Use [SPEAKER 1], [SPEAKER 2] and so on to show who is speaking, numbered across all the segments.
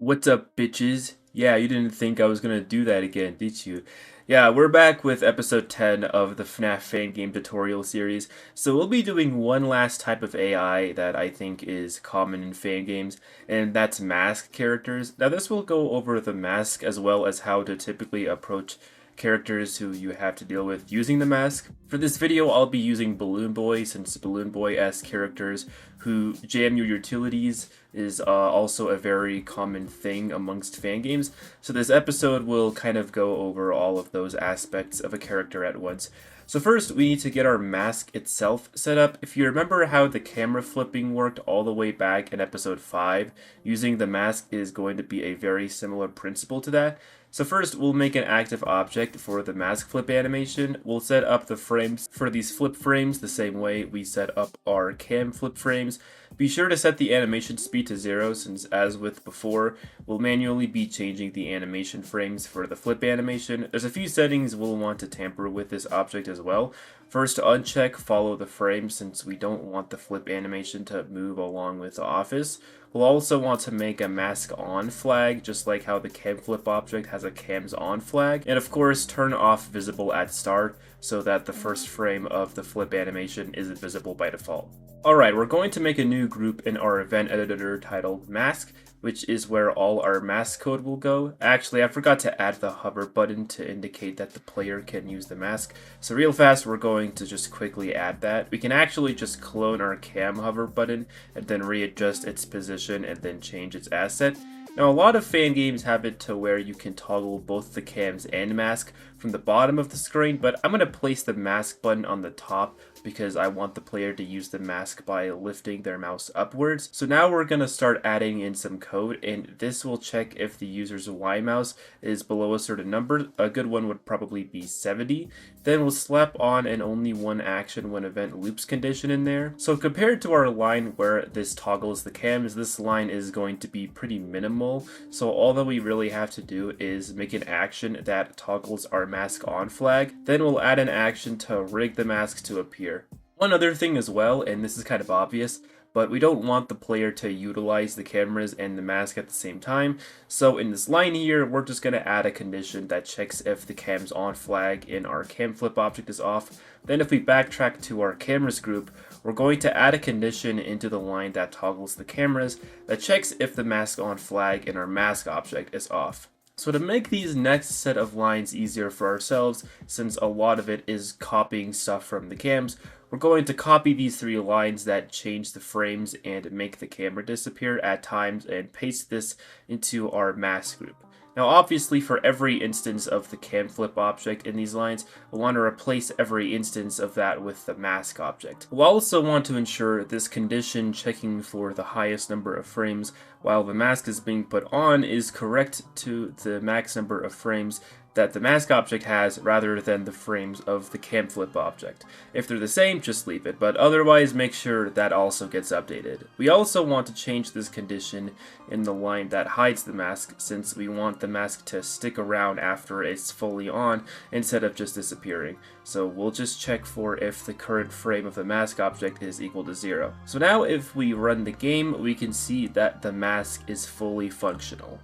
[SPEAKER 1] What's up, bitches? Yeah, you didn't think I was gonna do that again, did you? Yeah, we're back with episode 10 of the FNaF Fangame tutorial series. So we'll be doing one last type of AI that I think is common in fan games, and that's mask characters. Now this will go over the mask as well as how to typically approach characters who you have to deal with using the mask. For this video, I'll be using Balloon Boy, since Balloon Boy as characters who jam your utilities is also a very common thing amongst fan games. So this episode will kind of go over all of those aspects of a character at once. So first, we need to get our mask itself set up. If you remember how the camera flipping worked all the way back in episode 5, using the mask is going to be a very similar principle to that. So first, we'll make an active object for the mask flip animation. We'll set up the frames for these flip frames the same way we set up our cam flip frames. Be sure to set the animation speed to 0, since as with before, we'll manually be changing the animation frames for the flip animation. There's a few settings we'll want to tamper with this object as well. First, uncheck follow the frame, since we don't want the flip animation to move along with the office. We'll also want to make a mask on flag, just like how the cam flip object has a cams on flag. And of course, turn off visible at start so that the first frame of the flip animation isn't visible by default. Alright, we're going to make a new group in our event editor titled mask, which is where all our mask code will go. Actually, I forgot to add the hover button to indicate that the player can use the mask. So real fast, we're going to just quickly add that. We can actually just clone our cam hover button and then readjust its position and then change its asset. Now, a lot of fan games have it to where you can toggle both the cams and mask from the bottom of the screen, but I'm going to place the mask button on the top because I want the player to use the mask by lifting their mouse upwards. So now we're going to start adding in some code, and this will check if the user's Y mouse is below a certain number. A good one would probably be 70. Then we'll slap on an only one action when event loops condition in there. So compared to our line where this toggles the cams, this line is going to be pretty minimal. So all that we really have to do is make an action that toggles our mask on flag. Then we'll add an action to rig the mask to appear. One other thing as well, and this is kind of obvious, but we don't want the player to utilize the cameras and the mask at the same time. So in this line here, we're just going to add a condition that checks if the cams on flag in our cam flip object is off. Then if we backtrack to our cameras group, we're going to add a condition into the line that toggles the cameras that checks if the mask on flag in our mask object is off. So to make these next set of lines easier for ourselves, since a lot of it is copying stuff from the cams, we're going to copy these 3 lines that change the frames and make the camera disappear at times and paste this into our mask group. Now obviously, for every instance of the cam flip object in these lines, we'll want to replace every instance of that with the mask object. We'll also want to ensure this condition checking for the highest number of frames while the mask is being put on is correct to the max number of frames that the mask object has rather than the frames of the cam flip object. If they're the same, just leave it, but otherwise make sure that also gets updated. We also want to change this condition in the line that hides the mask, since we want the mask to stick around after it's fully on instead of just disappearing. So we'll just check for if the current frame of the mask object is equal to 0. So now if we run the game, we can see that the mask is fully functional.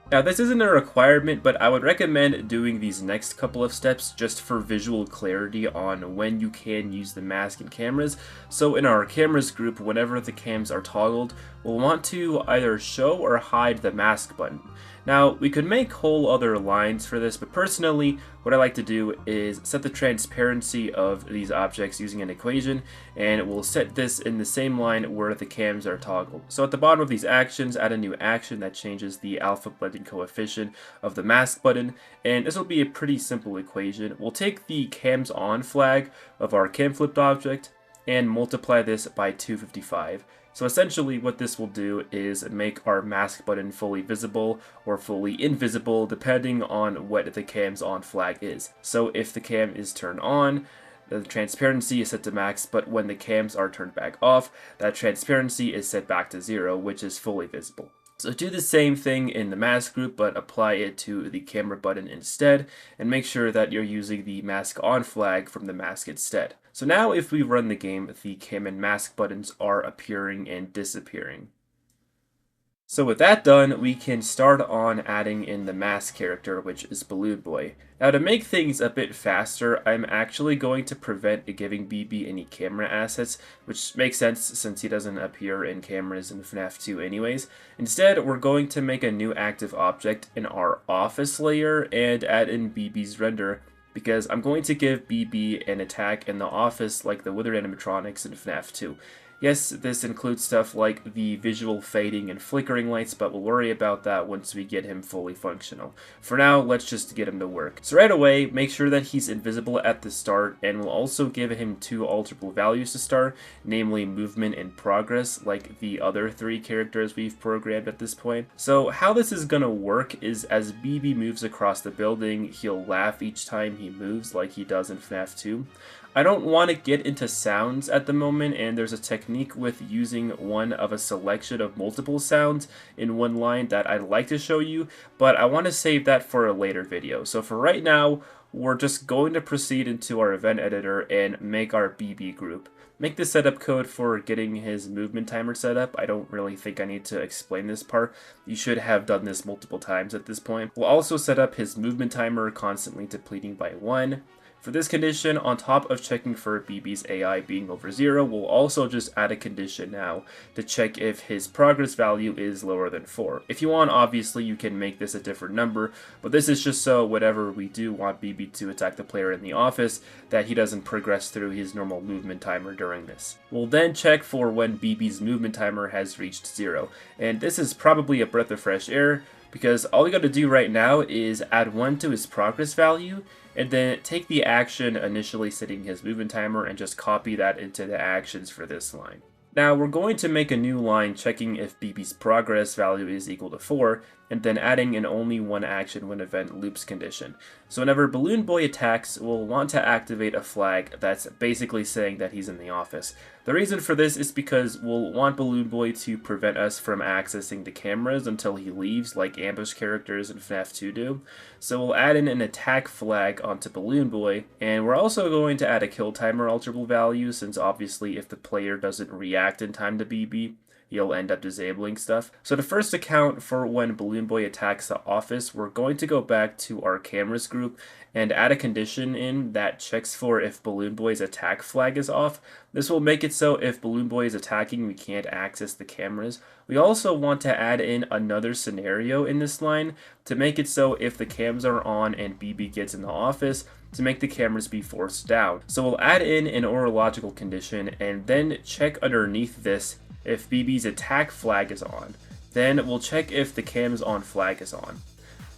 [SPEAKER 1] Now this isn't a requirement, but I would recommend doing these next couple of steps just for visual clarity on when you can use the mask in cameras. So in our cameras group, whenever the cams are toggled, we'll want to either show or hide the mask button. Now we could make whole other lines for this, but personally what I like to do is set the transparency of these objects using an equation, and we'll set this in the same line where the cams are toggled. So at the bottom of these actions, add a new action that changes the alpha blending coefficient of the mask button, and this will be a pretty simple equation. We'll take the cams on flag of our cam flipped object and multiply this by 255. So essentially what this will do is make our mask button fully visible or fully invisible depending on what the cams on flag is. So if the cam is turned on, the transparency is set to max, but when the cams are turned back off, that transparency is set back to 0, which is fully visible. So do the same thing in the mask group, but apply it to the camera button instead, and make sure that you're using the mask on flag from the mask instead. So now if we run the game, the cam and mask buttons are appearing and disappearing. So with that done, we can start on adding in the mask character, which is Balloon Boy. Now to make things a bit faster, I'm actually going to prevent giving BB any camera assets, which makes sense since he doesn't appear in cameras in FNAF 2 anyways. Instead, we're going to make a new active object in our office layer and add in BB's render, because I'm going to give BB an attack in the office like the Withered animatronics in FNAF 2. Yes, this includes stuff like the visual fading and flickering lights, but we'll worry about that once we get him fully functional. For now, let's just get him to work. So right away, make sure that he's invisible at the start, and we'll also give him 2 alterable values to start, namely movement and progress, like the other 3 characters we've programmed at this point. So how this is gonna work is as BB moves across the building, he'll laugh each time he moves like he does in FNAF 2. I don't want to get into sounds at the moment, and there's a technique with using one of a selection of multiple sounds in one line that I'd like to show you, but I want to save that for a later video. So for right now, we're just going to proceed into our event editor and make our BB group. Make the setup code for getting his movement timer set up. I don't really think I need to explain this part. You should have done this multiple times at this point. We'll also set up his movement timer constantly depleting by 1. For this condition, on top of checking for BB's AI being over 0, we'll also just add a condition now to check if his progress value is lower than 4. If you want, obviously, you can make this a different number, but this is just so whenever we do want BB to attack the player in the office, that he doesn't progress through his normal movement timer during this. We'll then check for when BB's movement timer has reached 0, and this is probably a breath of fresh air, because all we got to do right now is add 1 to his progress value, and then take the action initially setting his movement timer and just copy that into the actions for this line. Now we're going to make a new line checking if BB's progress value is equal to 4, and then adding an only one action when event loops condition. So whenever Balloon Boy attacks, we'll want to activate a flag that's basically saying that he's in the office. The reason for this is because we'll want Balloon Boy to prevent us from accessing the cameras until he leaves, like ambush characters in FNAF 2 do. So we'll add in an attack flag onto Balloon Boy, and we're also going to add a kill timer alterable value, since obviously if the player doesn't react in time to BB, he'll end up disabling stuff. So to first account for when Balloon Boy attacks the office, we're going to go back to our cameras group and add a condition in that checks for if Balloon Boy's attack flag is off. This will make it so if Balloon Boy is attacking, we can't access the cameras. We also want to add in another scenario in this line to make it so if the cams are on and BB gets in the office, to make the cameras be forced down. So we'll add in an orological condition and then check underneath this if BB's attack flag is on. Then we'll check if the cams on flag is on.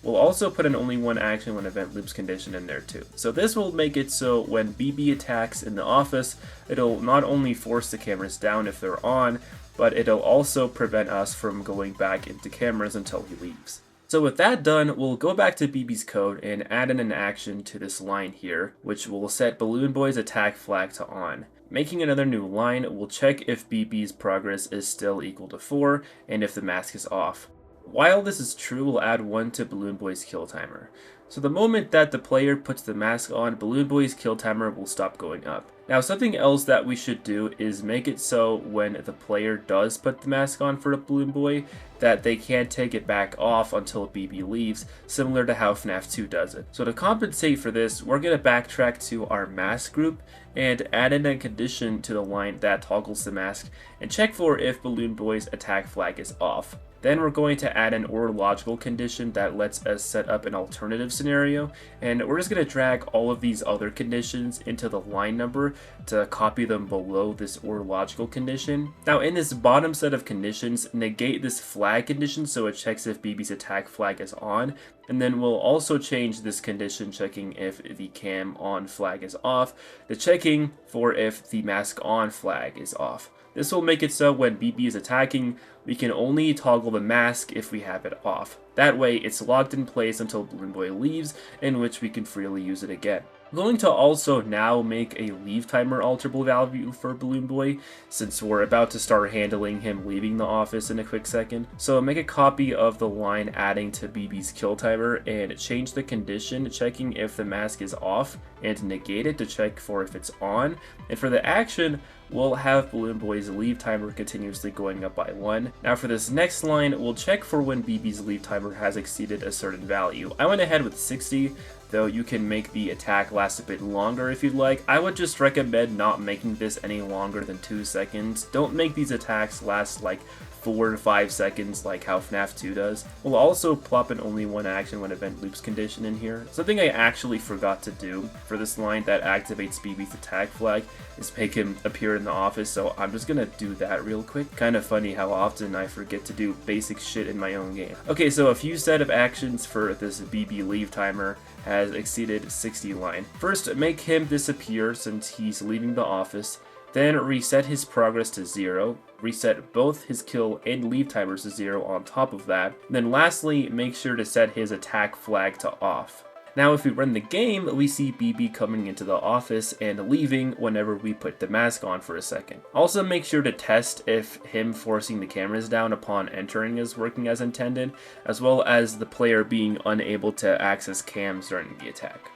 [SPEAKER 1] We'll also put an only one action when event loops condition in there too. So this will make it so when BB attacks in the office, it'll not only force the cameras down if they're on, but it'll also prevent us from going back into cameras until he leaves. So with that done, we'll go back to BB's code and add in an action to this line here, which will set Balloon Boy's attack flag to on. Making another new line, we'll check if BB's progress is still equal to 4 and if the mask is off. While this is true, we'll add 1 to Balloon Boy's kill timer. So the moment that the player puts the mask on, Balloon Boy's kill timer will stop going up. Now something else that we should do is make it so when the player does put the mask on for a Balloon Boy, that they can't take it back off until BB leaves, similar to how FNAF 2 does it. So to compensate for this, we're going to backtrack to our mask group and add in a condition to the line that toggles the mask and check for if Balloon Boy's attack flag is off. Then we're going to add an orological condition that lets us set up an alternative scenario, and we're just going to drag all of these other conditions into the line number to copy them below this orological condition. Now in this bottom set of conditions, negate this flag condition so it checks if BB's attack flag is on, and then we'll also change this condition checking if the cam on flag is off to checking for if the mask on flag is off. This will make it so when BB is attacking, we can only toggle the mask if we have it off. That way, it's locked in place until Balloon Boy leaves, in which we can freely use it again. I'm going to also now make a leave timer alterable value for Balloon Boy, since we're about to start handling him leaving the office in a quick second. So make a copy of the line adding to BB's kill timer and change the condition checking if the mask is off and negate it to check for if it's on. And for the action, we'll have Balloon Boy's leave timer continuously going up by 1. Now for this next line, we'll check for when BB's leave timer has exceeded a certain value. I went ahead with 60, though you can make the attack last a bit longer if you'd like. I would just recommend not making this any longer than 2 seconds. Don't make these attacks last like 4 to 5 seconds like how FNaF 2 does. We'll also plop an only one action when event loops condition in here. Something I actually forgot to do for this line that activates BB's attack flag is make him appear in the office, so I'm just gonna do that real quick. Kind of funny how often I forget to do basic shit in my own game. Okay, so a few set of actions for this BB leave timer has exceeded 60 line. First, make him disappear since he's leaving the office. Then reset his progress to 0, reset both his kill and leave timers to 0 on top of that. Then lastly, make sure to set his attack flag to off. Now if we run the game, we see BB coming into the office and leaving whenever we put the mask on for a second. Also make sure to test if him forcing the cameras down upon entering is working as intended, as well as the player being unable to access cams during the attack.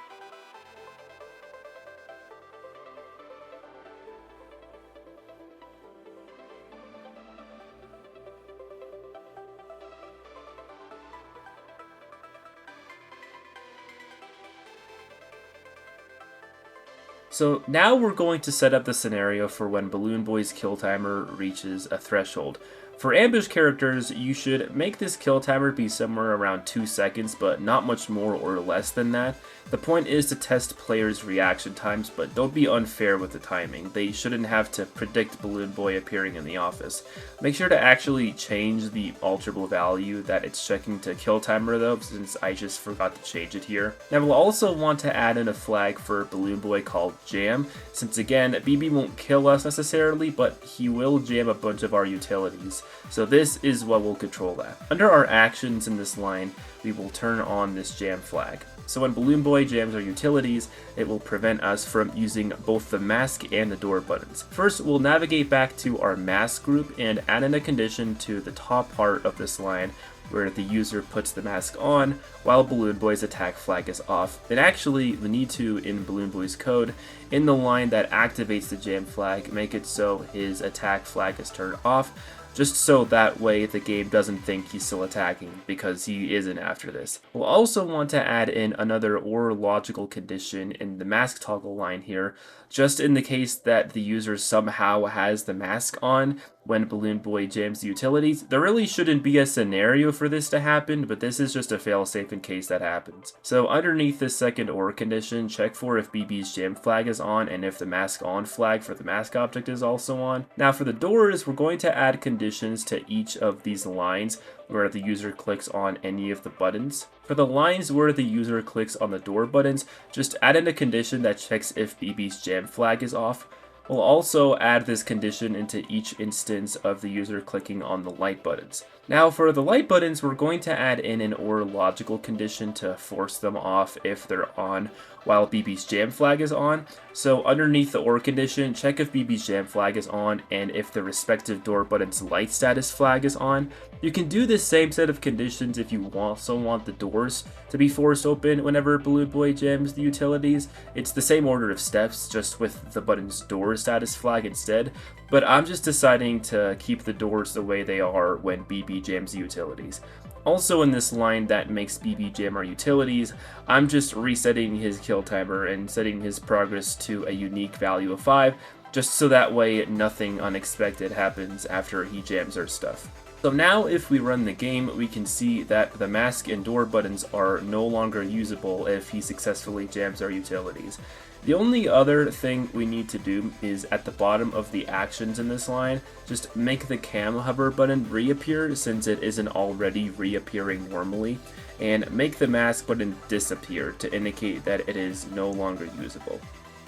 [SPEAKER 1] So now we're going to set up the scenario for when Balloon Boy's kill timer reaches a threshold. For ambush characters, you should make this kill timer be somewhere around 2 seconds, but not much more or less than that. The point is to test players' reaction times, but don't be unfair with the timing. They shouldn't have to predict Balloon Boy appearing in the office. Make sure to actually change the alterable value that it's checking to kill timer though, since I just forgot to change it here. Now we'll also want to add in a flag for Balloon Boy called Jam, since again, BB won't kill us necessarily, but he will jam a bunch of our utilities. So this is what will control that. Under our actions in this line, we will turn on this jam flag. So when Balloon Boy jams our utilities, it will prevent us from using both the mask and the door buttons. First, we'll navigate back to our mask group and add in a condition to the top part of this line where the user puts the mask on while Balloon Boy's attack flag is off. Then actually, we need to, in Balloon Boy's code, in the line that activates the jam flag, make it so his attack flag is turned off, just so that way the game doesn't think he's still attacking, because he isn't after this. We'll also want to add in another OR logical condition in the mask toggle line here, just in the case that the user somehow has the mask on when Balloon Boy jams the utilities. There really shouldn't be a scenario for this to happen, but this is just a failsafe in case that happens. So underneath this second OR condition, check for if BB's jam flag is on and if the mask on flag for the mask object is also on. Now for the doors, we're going to add conditions to each of these lines where the user clicks on any of the buttons. For the lines where the user clicks on the door buttons, just add in a condition that checks if BB's jam flag is off. We'll also add this condition into each instance of the user clicking on the light buttons. Now for the light buttons, we're going to add in an OR logical condition to force them off if they're on while BB's jam flag is on. So underneath the OR condition, check if BB's jam flag is on and if the respective door button's light status flag is on. You can do this same set of conditions if you also want the doors to be forced open whenever Balloon Boy jams the utilities. It's the same order of steps, just with the button's door status flag instead, but I'm just deciding to keep the doors the way they are when BB jams the utilities. Also in this line that makes BB jam our utilities, I'm just resetting his kill timer and setting his progress to a unique value of 5, just so that way nothing unexpected happens after he jams our stuff. So now if we run the game, we can see that the mask and door buttons are no longer usable if he successfully jams our utilities. The only other thing we need to do is at the bottom of the actions in this line, just make the cam hover button reappear since it isn't already reappearing normally, and make the mask button disappear to indicate that it is no longer usable.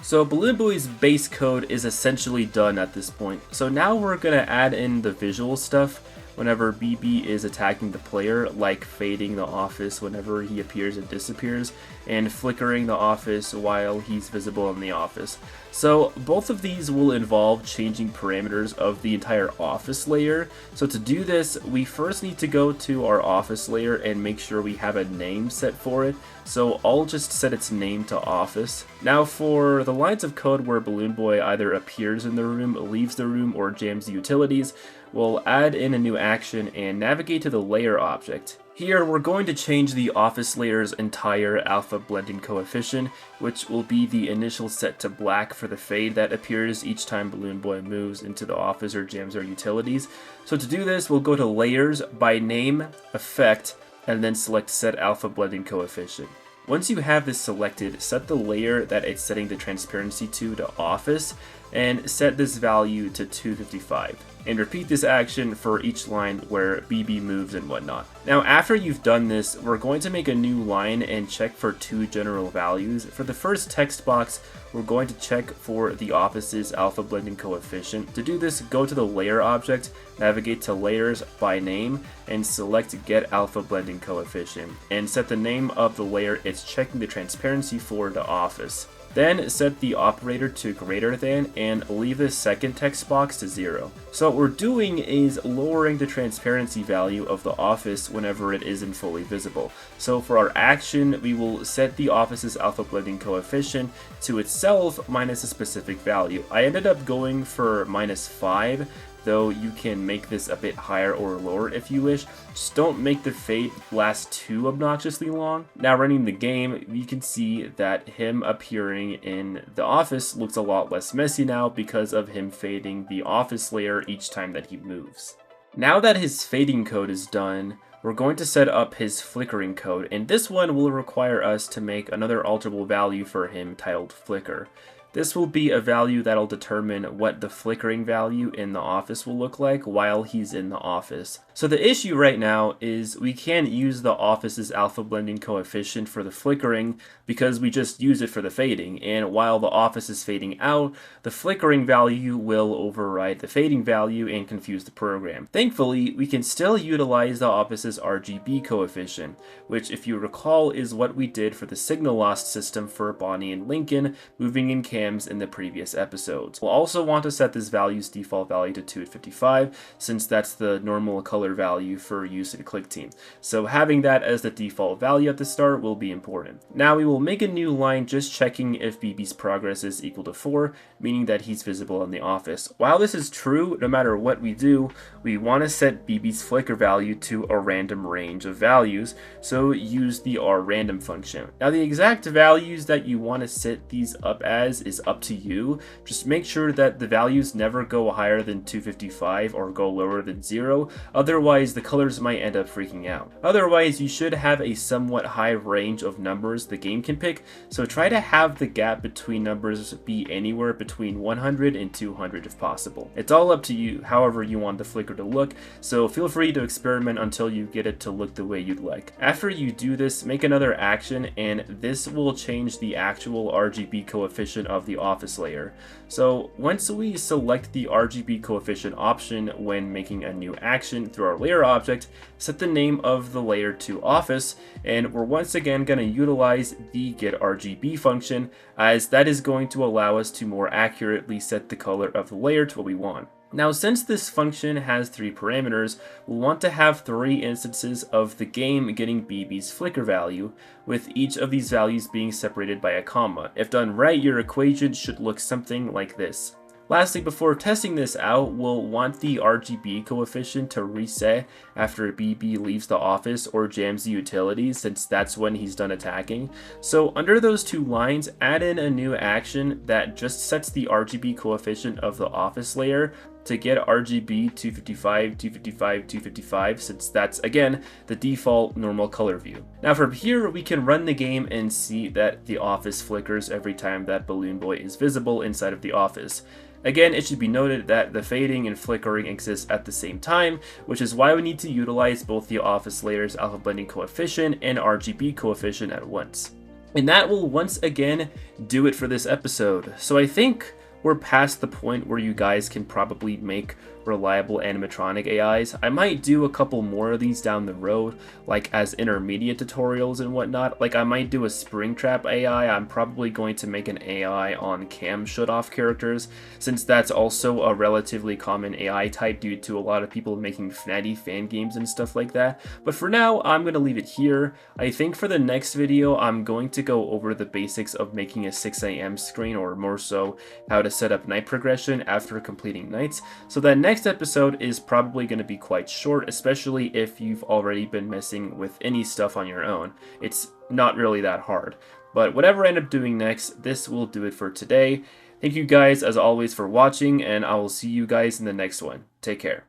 [SPEAKER 1] So Balloon Boy's base code is essentially done at this point, so now we're going to add in the visual stuff whenever BB is attacking the player, like fading the office whenever he appears and disappears, and flickering the office while he's visible in the office. So both of these will involve changing parameters of the entire office layer. So to do this, we first need to go to our office layer and make sure we have a name set for it. So I'll just set its name to office. Now for the lines of code where Balloon Boy either appears in the room, leaves the room, or jams the utilities, we'll add in a new action and navigate to the layer object. Here we're going to change the office layer's entire alpha blending coefficient, which will be the initial set to black for the fade that appears each time Balloon Boy moves into the office or jams our utilities. So to do this, we'll go to Layers, by Name, Effect, and then select Set Alpha Blending Coefficient. Once you have this selected, set the layer that it's setting the transparency to Office, and set this value to 255. And repeat this action for each line where BB moves and whatnot. Now after you've done this, we're going to make a new line and check for two general values. For the first text box, we're going to check for the office's alpha blending coefficient. To do this, go to the layer object, navigate to Layers, by Name, and select Get Alpha Blending Coefficient, and set the name of the layer it's checking the transparency for the office. Then set the operator to greater than and leave the second text box to 0. So what we're doing is lowering the transparency value of the office whenever it isn't fully visible. So for our action, we will set the office's alpha blending coefficient to itself minus a specific value. I ended up going for -5. Though you can make this a bit higher or lower if you wish. Just don't make the fade last too obnoxiously long. Now running the game, you can see that him appearing in the office looks a lot less messy now because of him fading the office layer each time that he moves. Now that his fading code is done, we're going to set up his flickering code, and this one will require us to make another alterable value for him titled Flicker. This will be a value that'll determine what the flickering value in the office will look like while he's in the office. So the issue right now is we can't use the office's alpha blending coefficient for the flickering because we just use it for the fading, and while the office is fading out, the flickering value will override the fading value and confuse the program. Thankfully, we can still utilize the office's RGB coefficient, which if you recall is what we did for the signal loss system for Bonnie and Lincoln moving in cams in the previous episodes. We'll also want to set this value's default value to 255 since that's the normal color value for use in Clickteam. So having that as the default value at the start will be important. Now we will make a new line just checking if BB's progress is equal to 4, meaning that he's visible in the office. While this is true, no matter what we do, we want to set BB's flicker value to a random range of values, so use the rRandom function. Now the exact values that you want to set these up as is up to you. Just make sure that the values never go higher than 255 or go lower than 0, otherwise the colors might end up freaking out. Otherwise, you should have a somewhat high range of numbers the game can pick, so try to have the gap between numbers be anywhere between 100 and 200 if possible. It's all up to you however you want the flicker to look, so feel free to experiment until you get it to look the way you'd like. After you do this, make another action, and this will change the actual RGB coefficient of the office layer. So once we select the RGB coefficient option when making a new action through our layer object, set the name of the layer to office, and we're once again going to utilize the getRGB function, as that is going to allow us to more accurately set the color of the layer to what we want. Now, since this function has 3 parameters, we'll want to have 3 instances of the game getting BB's flicker value, with each of these values being separated by a comma. If done right, your equation should look something like this. Lastly, before testing this out, we'll want the RGB coefficient to reset after BB leaves the office or jams the utilities, since that's when he's done attacking. So under those 2 lines, add in a new action that just sets the RGB coefficient of the office layer to get RGB 255, 255, 255, since that's, again, the default normal color view. Now from here, we can run the game and see that the office flickers every time that Balloon Boy is visible inside of the office. Again, it should be noted that the fading and flickering exist at the same time, which is why we need to utilize both the office layer's alpha blending coefficient and RGB coefficient at once. And that will once again do it for this episode. So I think we're past the point where you guys can probably make reliable animatronic AIs. I might do a couple more of these down the road, like as intermediate tutorials and whatnot. Like I might do a Springtrap AI. I'm probably going to make an AI on cam shutoff characters, since that's also a relatively common AI type due to a lot of people making FNaF Fangames and stuff like that. But for now, I'm going to leave it here. I think for the next video, I'm going to go over the basics of making a 6 a.m. screen, or more so, how to set up night progression after completing nights. So that next episode is probably going to be quite short, especially if you've already been messing with any stuff on your own. It's not really that hard. But whatever I end up doing next, this will do it for today. Thank you guys as always for watching, and I will see you guys in the next one. Take care.